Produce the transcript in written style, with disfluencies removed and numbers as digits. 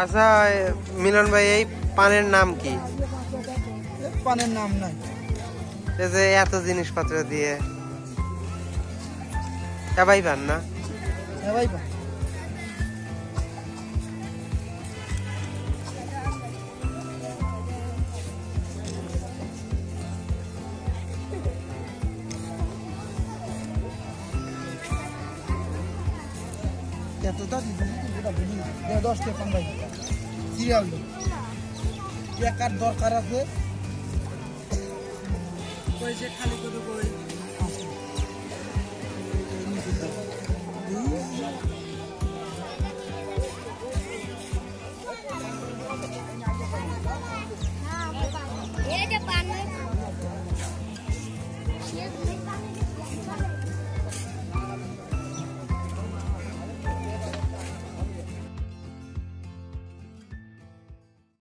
আচ্ছা মিলন ভাই, এই পানের নাম কি? পানের নাম নাই, এই যে এত জিনিসপত্র দিয়ে ভাই পান না? ভাই পান। এতটা দিন 10 থেকে 15 সিরিয়াল একার দরকার আছে, খালি করে